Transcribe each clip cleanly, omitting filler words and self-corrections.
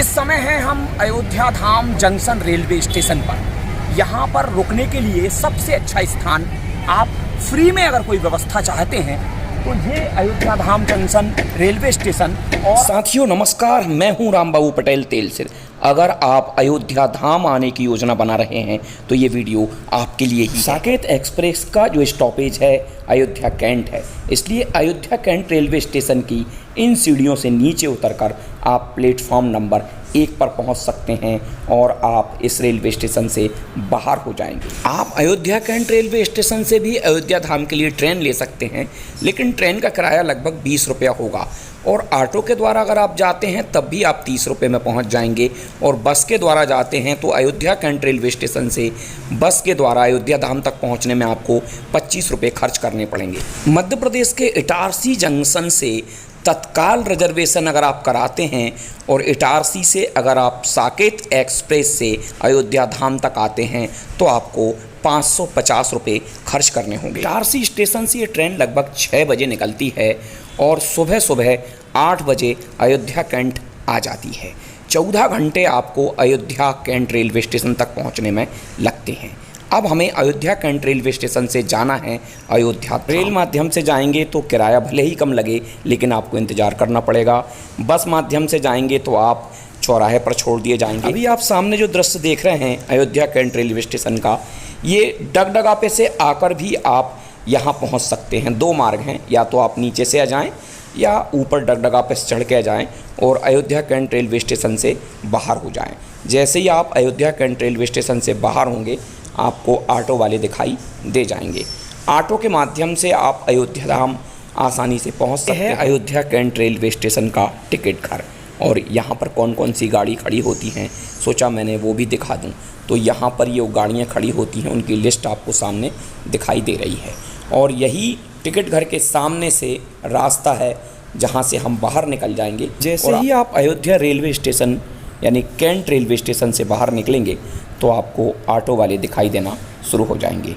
इस समय हैं हम अयोध्या धाम जंक्शन रेलवे स्टेशन पर। यहाँ पर रुकने के लिए सबसे अच्छा स्थान, आप फ्री में अगर कोई व्यवस्था चाहते हैं तो ये अयोध्या धाम जंक्शन रेलवे स्टेशन। और साथियों नमस्कार, मैं हूँ रामबाबू पटेल तेल से। अगर आप अयोध्या धाम आने की योजना बना रहे हैं तो ये वीडियो आपके लिए ही। साकेत एक्सप्रेस का जो स्टॉपेज है अयोध्या कैंट है, इसलिए अयोध्या कैंट रेलवे स्टेशन की इन सीढ़ियों से नीचे उतरकर आप प्लेटफॉर्म नंबर 1 पर पहुंच सकते हैं और आप इस रेलवे स्टेशन से बाहर हो जाएंगे। आप अयोध्या कैंट रेलवे स्टेशन से भी अयोध्या धाम के लिए ट्रेन ले सकते हैं, लेकिन ट्रेन का किराया लगभग 20 रुपया होगा। और ऑटो के द्वारा अगर आप जाते हैं तब भी आप 30 रुपये में पहुंच जाएंगे। और बस के द्वारा जाते हैं तो अयोध्या कैंट रेलवे स्टेशन से बस के द्वारा अयोध्या धाम तक पहुंचने में आपको 25 रुपये खर्च करने पड़ेंगे। मध्य प्रदेश के इटारसी जंक्शन से तत्काल रिजर्वेशन अगर आप कराते हैं और इटारसी से अगर आप साकेत एक्सप्रेस से अयोध्या धाम तक आते हैं तो आपको 550 रुपये खर्च करने होंगे। इटारसी स्टेशन से ये ट्रेन लगभग 6 बजे निकलती है और सुबह सुबह 8 बजे अयोध्या कैंट आ जाती है। 14 घंटे आपको अयोध्या कैंट रेलवे स्टेशन तक पहुंचने में लगते हैं। अब हमें अयोध्या कैंट रेलवे स्टेशन से जाना है अयोध्या। रेल माध्यम से जाएंगे तो किराया भले ही कम लगे, लेकिन आपको इंतज़ार करना पड़ेगा। बस माध्यम से जाएंगे तो आप चौराहे पर छोड़ दिए जाएंगे। अभी आप सामने जो दृश्य देख रहे हैं अयोध्या कैंट रेलवे स्टेशन का, ये डगडगापे से आकर भी आप यहाँ पहुँच सकते हैं। 2 मार्ग हैं, या तो आप नीचे से आ जाएँ या ऊपर डगडगापे से चढ़ के आ जाएँ और अयोध्या कैंट रेलवे स्टेशन से बाहर हो जाएँ। जैसे ही आप अयोध्या कैंट रेलवे स्टेशन से बाहर होंगे आपको ऑटो वाले दिखाई दे जाएंगे। ऑटो के माध्यम से आप अयोध्या धाम आसानी से पहुंच सकते हैं। अयोध्या कैंट रेलवे स्टेशन का टिकट घर, और यहाँ पर कौन कौन सी गाड़ी खड़ी होती हैं सोचा मैंने वो भी दिखा दूँ। तो यहाँ पर ये गाड़ियाँ खड़ी होती हैं, उनकी लिस्ट आपको सामने दिखाई दे रही है। और यही टिकट घर के सामने से रास्ता है जहाँ से हम बाहर निकल जाएंगे। जैसे ही आप अयोध्या रेलवे स्टेशन यानी कैंट रेलवे स्टेशन से बाहर निकलेंगे तो आपको ऑटो वाले दिखाई देना शुरू हो जाएंगे।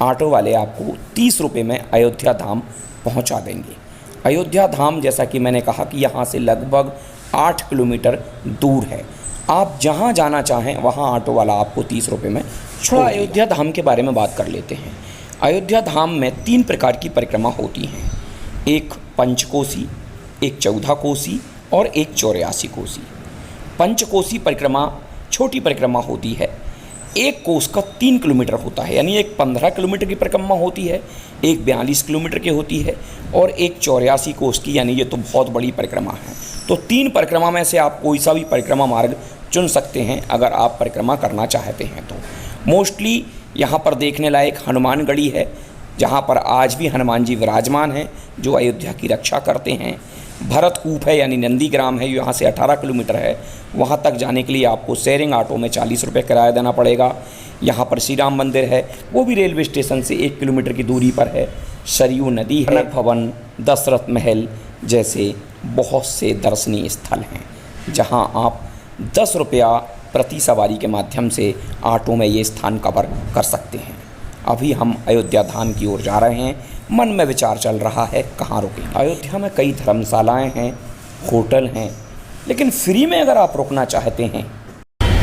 ऑटो वाले आपको 30 रुपये में अयोध्या धाम पहुंचा देंगे। अयोध्या धाम जैसा कि मैंने कहा कि यहाँ से लगभग 8 किलोमीटर दूर है। आप जहाँ जाना चाहें वहाँ ऑटो वाला आपको 30 रुपये में छोड़। अयोध्या धाम के बारे में बात कर लेते हैं। अयोध्या धाम में 3 प्रकार की परिक्रमा होती हैं, एक पंचकोसी, एक 14 कोसी और एक 84 कोसी। पंचकोसी परिक्रमा छोटी परिक्रमा होती है। एक कोस का 3 किलोमीटर होता है, यानी एक 15 किलोमीटर की परिक्रमा होती है, एक 42 किलोमीटर की होती है और एक 84 कोस की, यानी ये तो बहुत बड़ी परिक्रमा है। तो 3 परिक्रमा में से आप कोई सा भी परिक्रमा मार्ग चुन सकते हैं अगर आप परिक्रमा करना चाहते हैं तो। मोस्टली यहाँ पर देखने लायक हनुमानगढ़ी है, जहाँ पर आज भी हनुमान जी विराजमान हैं जो अयोध्या की रक्षा करते हैं। भरतकूप है यानी नंदीग्राम है, यहाँ से 18 किलोमीटर है। वहाँ तक जाने के लिए आपको शेयरिंग ऑटो में 40 रुपये किराया देना पड़ेगा। यहाँ पर श्री राम मंदिर है, वो भी रेलवे स्टेशन से 1 किलोमीटर की दूरी पर है। सरयू नदी है, कनक भवन, दशरथ महल जैसे बहुत से दर्शनीय स्थल हैं जहाँ आप 10 रुपया प्रति सवारी के माध्यम से ऑटो में ये स्थान कवर कर सकते हैं। अभी हम अयोध्या धाम की ओर जा रहे हैं। मन में विचार चल रहा है कहाँ रुकें। अयोध्या में कई धर्मशालाएं हैं, होटल हैं, लेकिन फ्री में अगर आप रुकना चाहते हैं।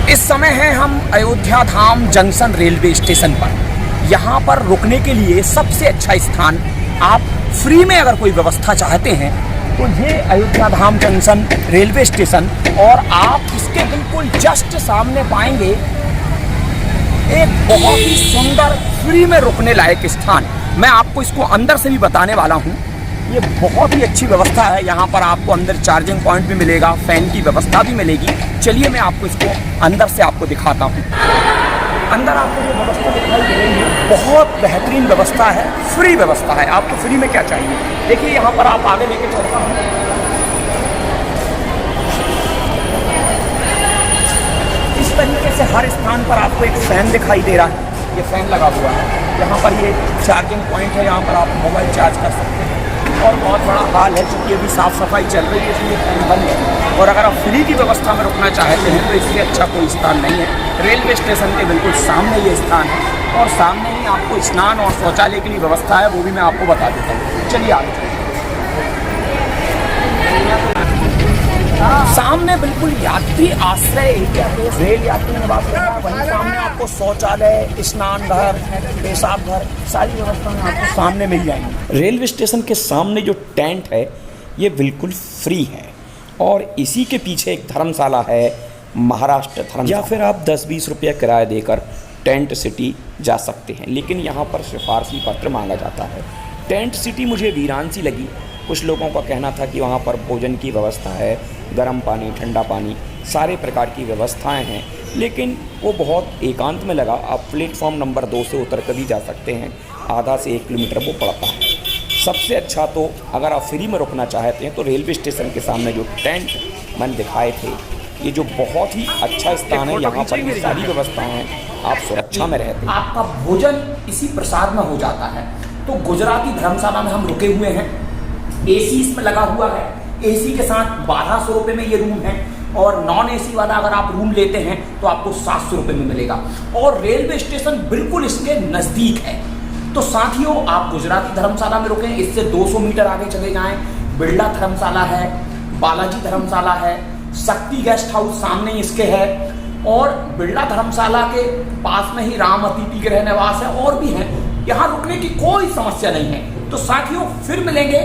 इस समय हैं हम अयोध्या धाम जंक्शन रेलवे स्टेशन पर। यहाँ पर रुकने के लिए सबसे अच्छा स्थान, आप फ्री में अगर कोई व्यवस्था चाहते हैं तो ये अयोध्या धाम जंक्शन रेलवे स्टेशन। और आप इसके बिल्कुल जस्ट सामने पाएंगे एक बहुत ही सुंदर फ्री में रुकने लायक स्थान। मैं आपको इसको अंदर से भी बताने वाला हूँ। ये बहुत ही अच्छी व्यवस्था है। यहाँ पर आपको अंदर चार्जिंग पॉइंट भी मिलेगा, फैन की व्यवस्था भी मिलेगी। चलिए मैं आपको इसको अंदर से आपको दिखाता हूँ। अंदर आपको जो व्यवस्था दिखाई दे रही है बहुत बेहतरीन व्यवस्था है, फ्री व्यवस्था है। आपको फ्री में क्या चाहिए देखिए, यहाँ पर आप आगे लेके चलता हूँ। इस तरीके से हर स्थान पर आपको एक फैन दिखाई दे रहा है। ये फैन लगा हुआ है। यहाँ पर ये चार्जिंग पॉइंट है, यहाँ पर आप मोबाइल चार्ज कर सकते हैं। और बहुत बड़ा हॉल है, चूँकि अभी साफ़ सफाई चल रही है इसलिए फैन बंद है। और अगर आप फ्री की व्यवस्था में रुकना चाहते हैं तो इससे अच्छा कोई स्थान नहीं है। रेलवे स्टेशन के बिल्कुल सामने ये स्थान है और सामने ही आपको स्नान और शौचालय के लिए व्यवस्था है, वो भी मैं आपको बता देता हूँ। चलिए आगे। सामने बिल्कुल यात्री आश्रय एरिया है, रेल यात्री निवास है। वहीं सामने आपको शौचालय, स्नान घर, पेशाब घर, सारी व्यवस्थाएं आपको सामने मिल जाएंगी। रेलवे स्टेशन के सामने जो टेंट है ये बिल्कुल फ्री है और इसी के पीछे एक धर्मशाला है, महाराष्ट्र धर्मशाला। या फिर आप 10-20 रुपये किराया देकर टेंट सिटी जा सकते हैं, लेकिन यहाँ पर सिफारशी पत्र मांगा जाता है। टेंट सिटी मुझे वीरान सी लगी। कुछ लोगों का कहना था कि वहाँ पर भोजन की व्यवस्था है, गर्म पानी, ठंडा पानी, सारे प्रकार की व्यवस्थाएं हैं, लेकिन वो बहुत एकांत में लगा। आप प्लेटफॉर्म नंबर 2 से उतर कर भी जा सकते हैं, आधा से 1 किलोमीटर वो पड़ता है। सबसे अच्छा तो अगर आप फ्री में रुकना चाहते हैं तो रेलवे स्टेशन के सामने जो टेंट मैंने दिखाए थे, ये जो बहुत ही अच्छा स्थान है, यहाँ पर ये सारी व्यवस्थाएं हैं, आप सुरक्षा में रहते हैं। आपका भोजन इसी प्रसाद में हो जाता है। तो गुजराती धर्मशाला में हम रुके हुए हैं, एसी इसमें लगा हुआ है, एसी के साथ 1200 रुपये में ये रूम है और नॉन एसी वाला अगर आप रूम लेते हैं तो आपको 700 रुपये में मिलेगा और रेलवे स्टेशन बिल्कुल इसके नज़दीक है। तो साथियों, आप गुजराती धर्मशाला में रुकें, इससे 200 मीटर आगे चले जाएं, बिरला धर्मशाला है, बालाजी धर्मशाला है, शक्ति गेस्ट हाउस सामने इसके है और बिरला धर्मशाला के पास में ही राम अतिथि गृह निवास है और भी हैं। यहाँ रुकने की कोई समस्या नहीं है। तो साथियों, फिर मिलेंगे।